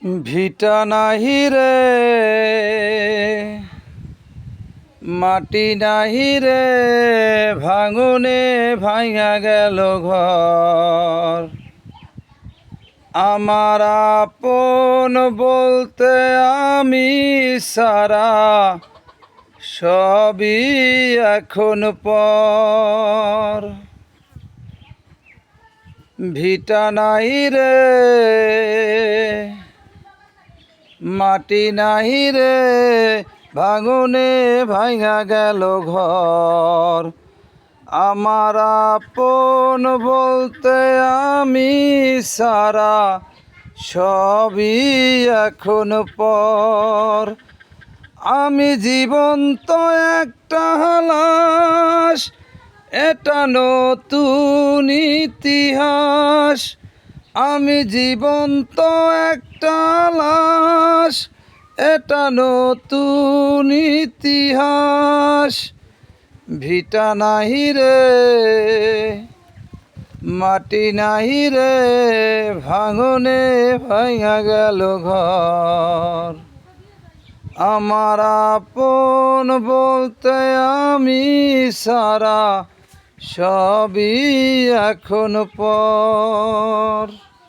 ভিটা নাহি রে, মাটি নাহি রে, ভাঙনে ভাঙা গেল ঘর। আমার আপন বলতে আমি সারা, সবই এখন পর। ভিটা নাহি রে, মাটি নাহি রে, ভাঙনে ভাঙা গেল ঘর। আমার আপন বলতে আমি সারা, সবই এখন পর। আমি জীবন্ত একটা লাশ, এটা নতুন ইতিহাস। আমি জীবন্ত একটা লাশ, এটা নতুন ইতিহাস। ভিটা নাহি রে, মাটি নাহি রে, ভাঙনে ভাঙা গেল ঘর। আমার আপন বলতে আমি সারা, সবই এখন পর।